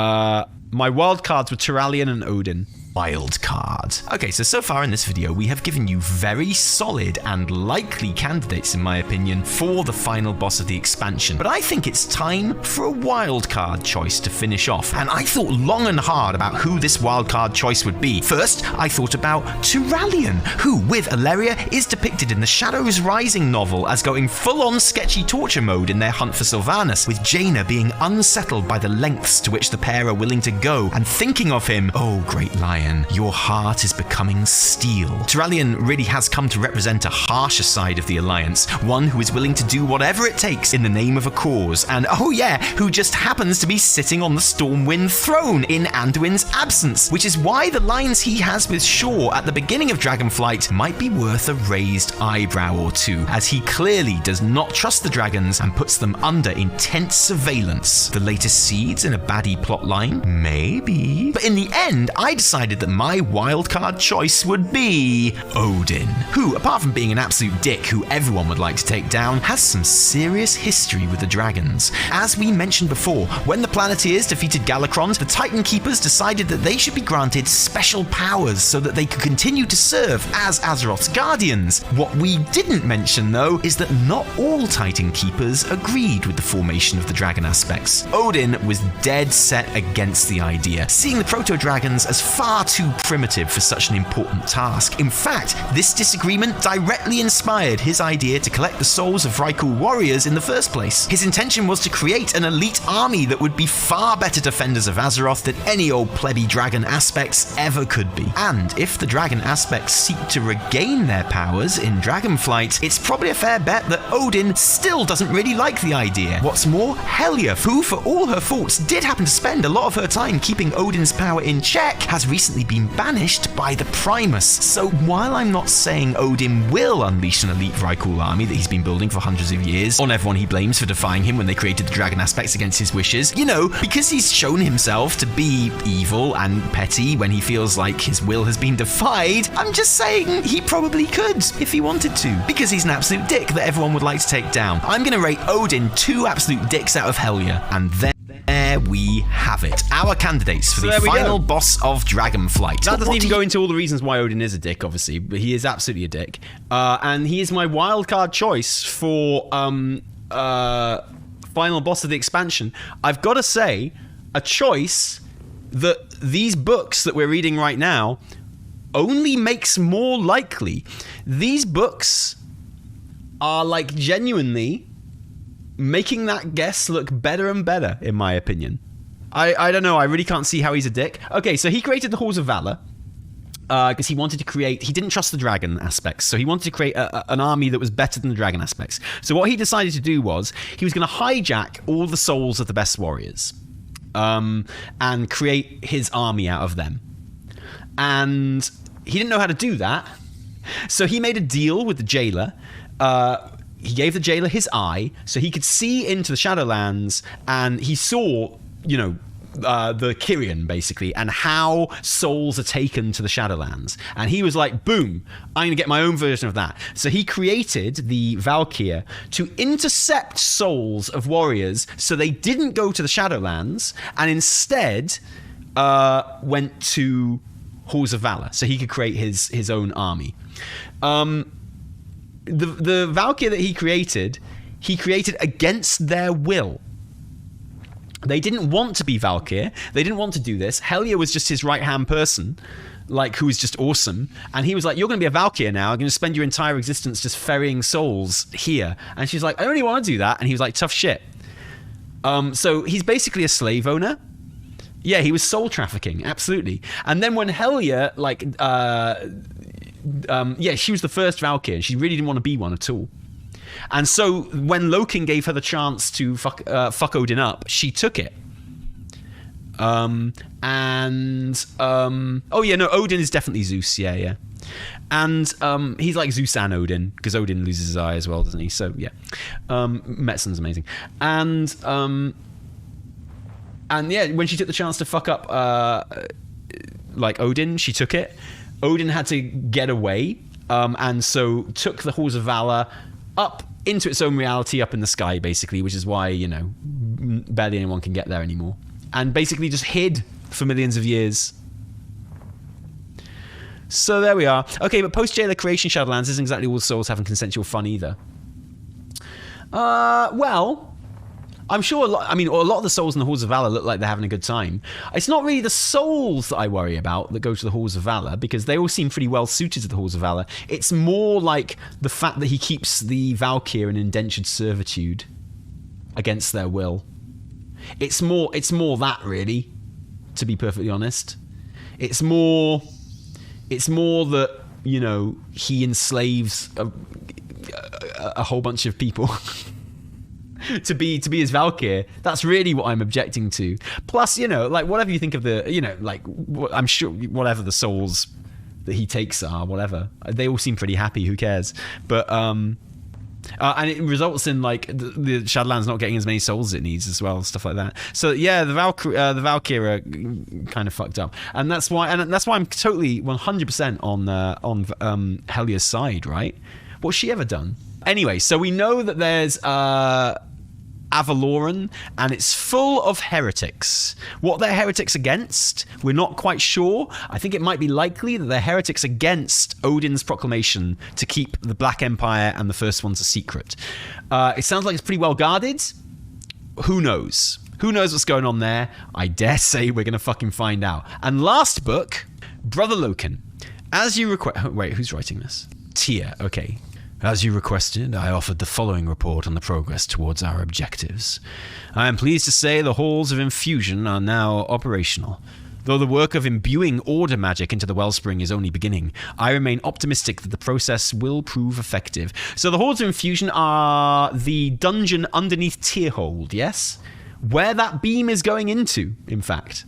S1: my wild cards were Turalyon and Odin. Wild card. Okay, so far in this video, we have given you very solid and likely candidates, in my opinion, for the final boss of the expansion. But I think it's time for a wild card choice to finish off. And I thought long and hard about who this wild card choice would be. First, I thought about Turalyon, who, with Alleria, is depicted in the Shadows Rising novel as going full-on sketchy torture mode in their hunt for Sylvanas, with Jaina being unsettled by the lengths to which the pair are willing to go, and thinking of him, oh, great lion, your heart is becoming steel. Turalyon really has come to represent a harsher side of the Alliance, one who is willing to do whatever it takes in the name of a cause, and oh yeah, who just happens to be sitting on the Stormwind throne in Anduin's absence, which is why the lines he has with Shaw at the beginning of Dragonflight might be worth a raised eyebrow or two, as he clearly does not trust the dragons and puts them under intense surveillance. The latest seeds in a baddie plotline? Maybe. But in the end, I decided that my wildcard choice would be Odin, who, apart from being an absolute dick who everyone would like to take down, has some serious history with the dragons. As we mentioned before, when the Planeteers defeated Galakrond, the Titan Keepers decided that they should be granted special powers so that they could continue to serve as Azeroth's guardians. What we didn't mention, though, is that not all Titan Keepers agreed with the formation of the dragon aspects. Odin was dead set against the idea, seeing the proto-dragons as far too primitive for such an important task. In fact, this disagreement directly inspired his idea to collect the souls of Vrykul warriors in the first place. His intention was to create an elite army that would be far better defenders of Azeroth than any old plebby dragon aspects ever could be. And if the dragon aspects seek to regain their powers in Dragonflight, it's probably a fair bet that Odin still doesn't really like the idea. What's more, Helya, who for all her faults did happen to spend a lot of her time keeping Odin's power in check, has recently been banished by the Primus. So while I'm not saying Odin will unleash an elite Vrykul army that he's been building for hundreds of years on everyone he blames for defying him when they created the dragon aspects against his wishes, you know, because he's shown himself to be evil and petty when he feels like his will has been defied, I'm just saying he probably could if he wanted to, because he's an absolute dick that everyone would like to take down. I'm gonna rate Odin 2 absolute dicks out of Helya, and then there we have it. Our candidates for the final boss of Dragonflight. That doesn't even go into all the reasons why Odin is a dick, obviously, but he is absolutely a dick. And he is my wildcard choice for final boss of the expansion. I've got to say, a choice that these books that we're reading right now only makes more likely. These books are like genuinely making that guess look better and better, in my opinion. I don't know, I really can't see how he's a dick. Okay, so he created the Halls of Valor because he wanted to create, he didn't trust the dragon aspects, so he wanted to create an army that was better than the dragon aspects. So what he decided to do was, he was going to hijack all the souls of the best warriors and create his army out of them. And he didn't know how to do that, So he made a deal with the jailer. He gave the jailer his eye so he could see into the Shadowlands, and he saw, the Kyrian, basically, and how souls are taken to the Shadowlands. And he was like, boom, I'm going to get my own version of that. So he created the Valkyr to intercept souls of warriors so they didn't go to the Shadowlands and instead went to Halls of Valor, so he could create his own army. The Valkyr that he created against their will. They didn't want to be Valkyr. They didn't want to do this. Helya was just his right-hand person, who was just awesome. And he was like, you're going to be a Valkyr now. I'm going to spend your entire existence just ferrying souls here. And she's like, I don't really want to do that. And he was like, tough shit. So he's basically a slave owner. Yeah, he was soul trafficking, absolutely. And then when Helya, she was the first Valkyr, and she really didn't want to be one at all. And so when Loken gave her the chance to fuck Odin up, she took it. Odin is definitely Zeus, yeah. And he's like Zeus and Odin, because Odin loses his eye as well, doesn't he? So yeah, Metzen's amazing. And yeah, when she took the chance to fuck up Odin, she took it. Odin had to get away, and so took the Halls of Valor up into its own reality up in the sky, basically, which is why, barely anyone can get there anymore. And basically just hid for millions of years. So there we are. Okay, but post-Jailer creation Shadowlands isn't exactly all the souls having consensual fun either. Well, I'm sure a lot of the souls in the Halls of Valor look like they're having a good time. It's not really the souls that I worry about that go to the Halls of Valor, because they all seem pretty well suited to the Halls of Valor. It's more like the fact that he keeps the Valkyr in indentured servitude against their will. It's more that, really, to be perfectly honest. It's more that, he enslaves a whole bunch of people to be his Valkyr. That's really what I'm objecting to. Plus, whatever you think of I'm sure whatever the souls that he takes are, whatever, they all seem pretty happy. Who cares? But and it results in the Shadowlands not getting as many souls as it needs as well, stuff like that. So yeah, the Valkyr are kind of fucked up, and that's why I'm totally 100% on Helya's side, right? What's she ever done? Anyway, so we know that there's Avaloran, and it's full of heretics. What they're heretics against, we're not quite sure. I think it might be likely that they're heretics against Odin's proclamation to keep the Black Empire and the First Ones a secret. It sounds like it's pretty well guarded. Who knows? Who knows what's going on there? I dare say we're going to fucking find out. And last book, Brother Loken. As you request... Wait, who's writing this? Tia, okay. As you requested, I offered the following report on the progress towards our objectives. I am pleased to say the halls of infusion are now operational. Though the work of imbuing order magic into the wellspring is only beginning, I remain optimistic that the process will prove effective. So the halls of infusion are the dungeon underneath Tierhold, yes? Where that beam is going into, in fact.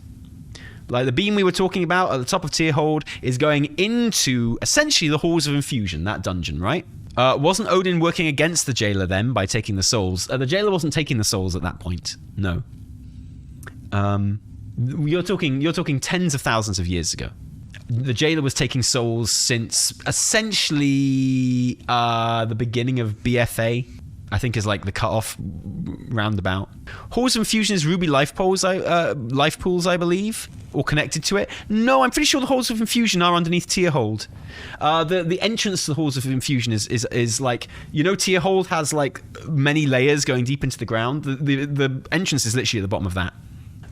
S1: Like the beam we were talking about at the top of Tierhold is going into essentially the halls of infusion, that dungeon, right? Wasn't Odin working against the jailer then by taking the souls? The jailer wasn't taking the souls at that point. No. You're talking tens of thousands of years ago. The jailer was taking souls since essentially the beginning of BFA. I think is like the cutoff roundabout. Halls of Infusion is Ruby life pools, I believe, or connected to it. No, I'm pretty sure the Halls of Infusion are underneath Tierhold. The entrance to the Halls of Infusion is like, Tierhold has like many layers going deep into the ground. The entrance is literally at the bottom of that.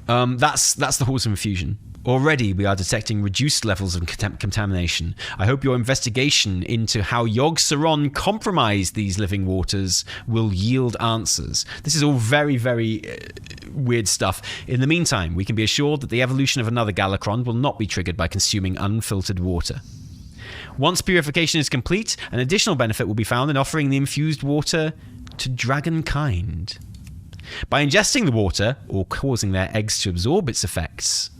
S1: That's the Halls of Infusion. Already, we are detecting reduced levels of contamination. I hope your investigation into how Yogg-Saron compromised these living waters will yield answers. This is all very, very weird stuff. In the meantime, we can be assured that the evolution of another Galakron will not be triggered by consuming unfiltered water. Once purification is complete, an additional benefit will be found in offering the infused water to dragonkind. By ingesting the water, or causing their eggs to absorb its effects,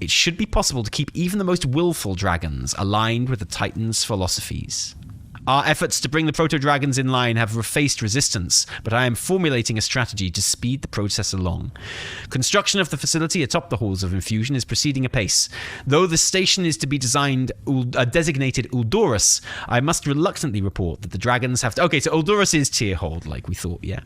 S1: it should be possible to keep even the most willful dragons aligned with the Titan's philosophies. Our efforts to bring the proto-dragons in line have faced resistance, but I am formulating a strategy to speed the process along. Construction of the facility atop the halls of infusion is proceeding apace. Though the station is to be designated Uldorus, I must reluctantly report that the dragons have... Okay, so Uldorus is tier hold, like we thought, yeah.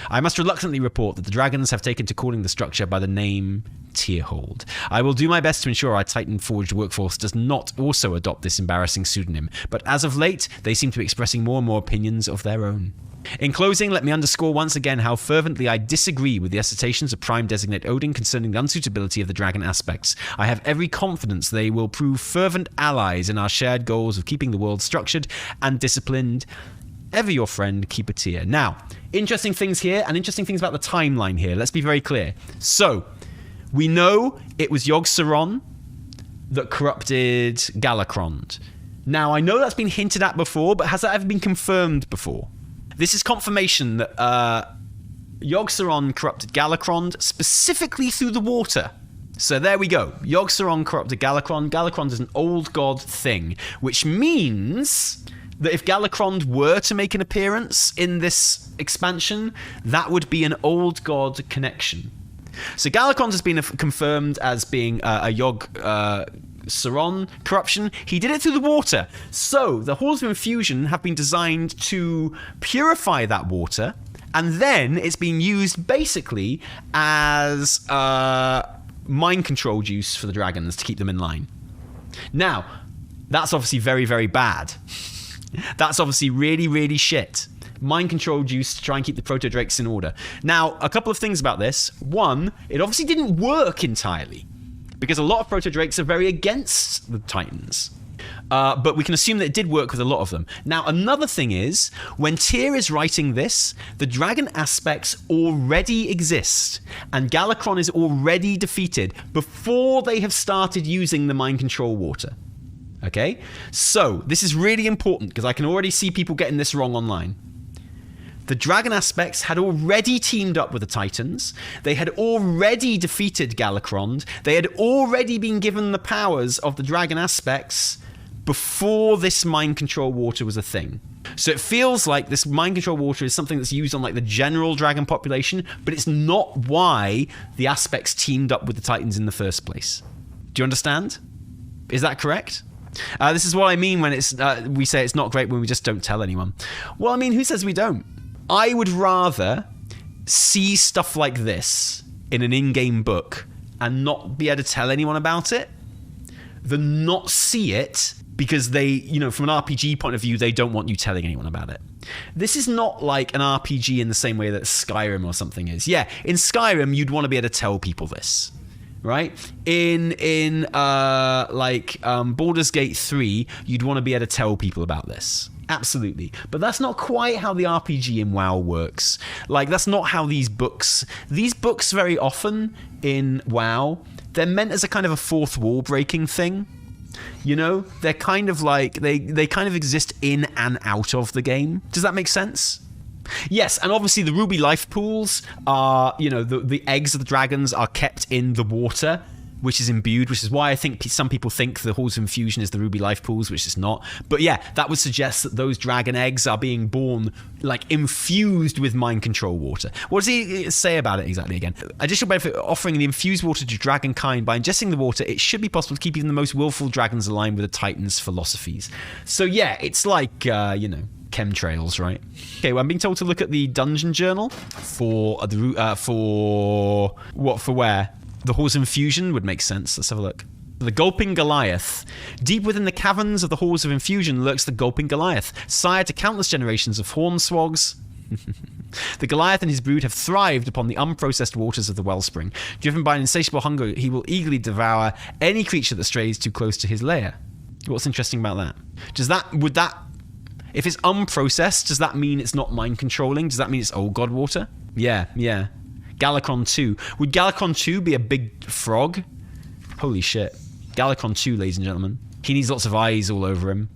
S1: I must reluctantly report that the dragons have taken to calling the structure by the name Tierhold. I will do my best to ensure our Titan-forged workforce does not also adopt this embarrassing pseudonym, but as of late, they seem to be expressing more and more opinions of their own. In closing, let me underscore once again how fervently I disagree with the assertions of Prime Designate Odin concerning the unsuitability of the dragon aspects. I have every confidence they will prove fervent allies in our shared goals of keeping the world structured and disciplined. Ever your friend, Keeper Tier. Now, interesting things here, and interesting things about the timeline here. Let's be very clear. So, we know it was Yogg-Saron that corrupted Galakrond. Now, I know that's been hinted at before, but has that ever been confirmed before? This is confirmation that Yogg-Saron corrupted Galakrond specifically through the water. So there we go. Yogg-Saron corrupted Galakrond. Galakrond is an old god thing, which means that if Galakrond were to make an appearance in this expansion, that would be an old god connection. So Galakrond has been confirmed as being a Yogg-Saron corruption. He did it through the water. So the Halls of Infusion have been designed to purify that water, and then it's been used basically as mind control juice for the dragons to keep them in line. Now, that's obviously very, very bad. That's obviously really, really shit. Mind control juice to try and keep the proto-drakes in order. Now, a couple of things about this. One, it obviously didn't work entirely, because a lot of proto-drakes are very against the Titans. But we can assume that it did work with a lot of them. Now, another thing is, when Tyr is writing this, the dragon aspects already exist, and Galakrond is already defeated before they have started using the mind control water. Okay? So, this is really important, because I can already see people getting this wrong online. The dragon aspects had already teamed up with the Titans. They had already defeated Galakrond. They had already been given the powers of the dragon aspects before this mind control water was a thing. So it feels like this mind control water is something that's used on like the general dragon population, but it's not why the aspects teamed up with the Titans in the first place. Do you understand? Is that correct? This is what I mean when it's we say it's not great when we just don't tell anyone. Well, I mean, who says we don't? I would rather see stuff like this in an in-game book and not be able to tell anyone about it than not see it because they, you know, from an RPG point of view, they don't want you telling anyone about it. This is not like an RPG in the same way that Skyrim or something is. Yeah, in Skyrim, you'd want to be able to tell people this. Right? In Baldur's Gate 3, you'd want to be able to tell people about this. Absolutely. But that's not quite how the RPG in WoW works. Like, that's not how these books very often in WoW, they're meant as a kind of a fourth wall breaking thing. You know? They're kind of like, they kind of exist in and out of the game. Does that make sense? Yes, and obviously the ruby life pools are, you know, the eggs of the dragons are kept in the water, which is imbued, which is why I think some people think the Halls of Infusion is the ruby life pools, which is not. But yeah, that would suggest that those dragon eggs are being born, like, infused with mind control water. What does he say about it exactly again? Additional benefit, offering the infused water to dragonkind. By ingesting the water, it should be possible to keep even the most willful dragons aligned with the Titan's philosophies. So yeah, it's like, you know, chemtrails, right? Okay, well, I'm being told to look at the dungeon journal for where? The Halls of Infusion would make sense. Let's have a look. The Gulping Goliath. Deep within the caverns of the Halls of Infusion lurks the Gulping Goliath, sire to countless generations of hornswogs. The Goliath and his brood have thrived upon the unprocessed waters of the wellspring. Driven by an insatiable hunger, he will eagerly devour any creature that strays too close to his lair. What's interesting about that? If it's unprocessed, does that mean it's not mind controlling? Does that mean it's old god water? Yeah. Galakrond 2. Would Galakrond 2 be a big frog? Holy shit. Galakrond 2, ladies and gentlemen. He needs lots of eyes all over him.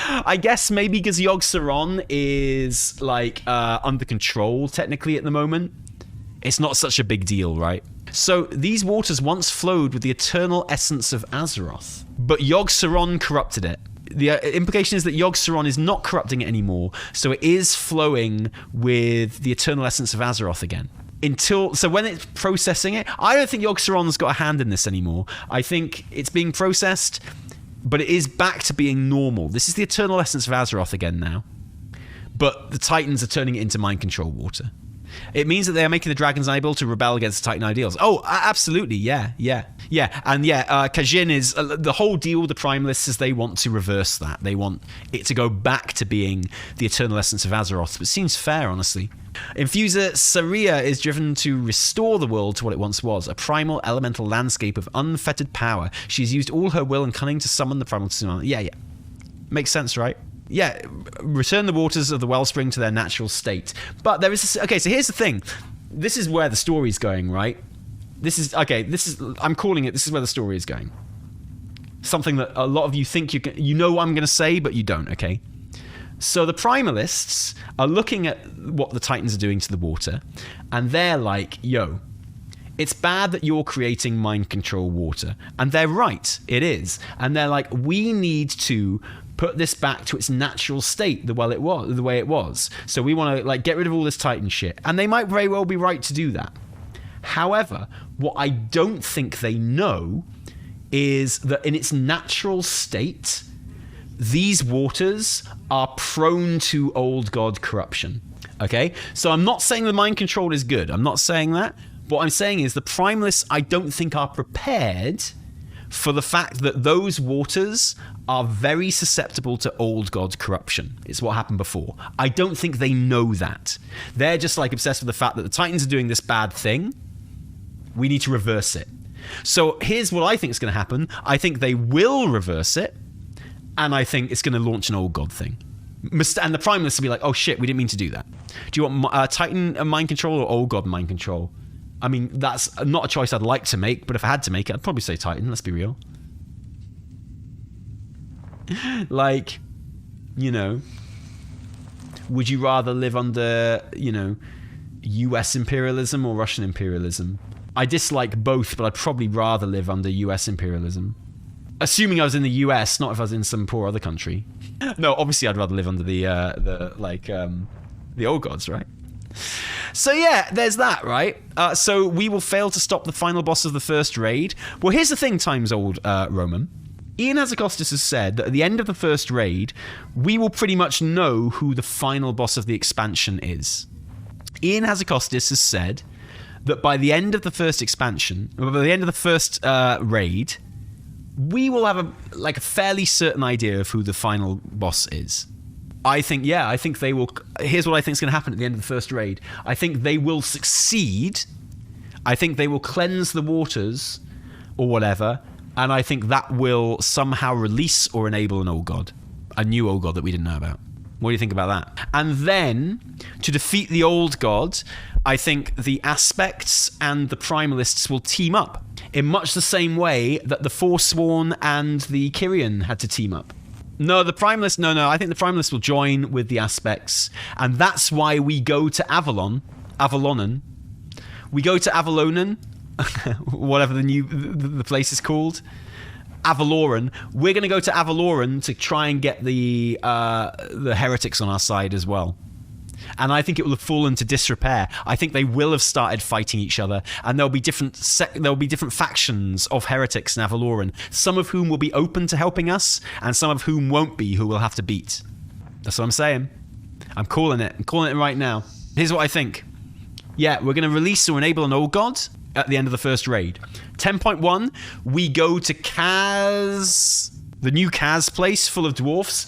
S1: I guess maybe because Yogg-Saron is, like, under control, technically, at the moment. It's not such a big deal, right? So these waters once flowed with the eternal essence of Azeroth, but Yogg-Saron corrupted it. The implication is that Yogg-Saron is not corrupting it anymore, so it is flowing with the eternal essence of Azeroth again. So when it's processing it, I don't think Yogg-Saron's got a hand in this anymore. I think it's being processed, but it is back to being normal. This is the eternal essence of Azeroth again now. But the Titans are turning it into mind control water. It means that they are making the dragons unable to rebel against the Titan ideals. Oh, absolutely, yeah. And Khajiit is... the whole deal with the Primalists is they want to reverse that. They want it to go back to being the eternal essence of Azeroth. But it seems fair, honestly. Infuser Saria is driven to restore the world to what it once was, a primal elemental landscape of unfettered power. She's used all her will and cunning to summon the primal tsunami. Yeah. Makes sense, right? Yeah, return the waters of the wellspring to their natural state. But there is... okay, so here's the thing. This is where the story's going, right? I'm calling it, this is where the story is going. Something that a lot of you think you know what I'm going to say, but you don't, okay? So the Primalists are looking at what the Titans are doing to the water, and they're like, yo, it's bad that you're creating mind control water. And they're right, it is. And they're like, we need to put this back to its natural state, the way it was. So we want to get rid of all this Titan shit. And they might very well be right to do that. However, what I don't think they know is that in its natural state, these waters are prone to old god corruption. Okay? So I'm not saying the mind control is good. I'm not saying that. What I'm saying is the Primalists, I don't think, are prepared for the fact that those waters are very susceptible to old god corruption. It's what happened before. I don't think they know that. They're just obsessed with the fact that the Titans are doing this bad thing. We need to reverse it. So here's what I think is going to happen. I think they will reverse it, and I think it's going to launch an old god thing. And the Primalists will be like, oh shit, we didn't mean to do that. Do you want Titan mind control or old god mind control? I mean, that's not a choice I'd like to make, but if I had to make it, I'd probably say Titan, let's be real. Would you rather live under, US imperialism or Russian imperialism? I dislike both, but I'd probably rather live under US imperialism. Assuming I was in the US, not if I was in some poor other country. No, obviously I'd rather live under the old gods, right? So yeah, there's that, right? So we will fail to stop the final boss of the first raid. Well, here's the thing, Times Old Roman. Ian Hazzikostas has said that at the end of the first raid, we will pretty much know who the final boss of the expansion is. Ian Hazzikostas has said that by the end of the first expansion, or by the end of the first raid, we will have a fairly certain idea of who the final boss is. I think they will. Here's what I think is going to happen at the end of the first raid. I think they will succeed. I think they will cleanse the waters or whatever, and I think that will somehow release or enable an old god, a new old god that we didn't know about. What do you think about that? And then, to defeat the old god, I think the Aspects and the Primalists will team up in much the same way that the Forsworn and the Kyrian had to team up. No, the Primalists... No, I think the Primalists will join with the Aspects, and that's why we go to Avalonen. We go to Avalonen, whatever the place is called. Avaloran. We're going to go to Avaloran to try and get the heretics on our side as well. And I think it will have fallen to disrepair. I think they will have started fighting each other, and there'll be different factions of heretics in Avaloran, some of whom will be open to helping us, and some of whom won't be, who we'll have to beat. That's what I'm saying. I'm calling it. I'm calling it right now. Here's what I think. Yeah, we're going to release or enable an old god at the end of the first raid. 10.1, we go to Kaz, the new Kaz place full of dwarfs,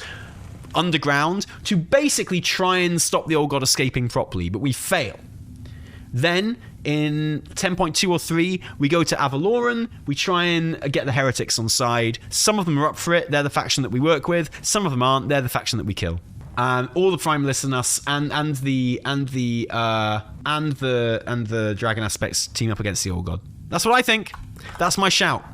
S1: underground, to basically try and stop the old god escaping properly, but we fail. Then in 10.2 or 3, we go to Avaloran, we try and get the heretics on side. Some of them are up for it, they're the faction that we work with. Some of them aren't, they're the faction that we kill. And all the Primalists and us and the Dragon Aspects team up against the old god. That's what I think. That's my shout.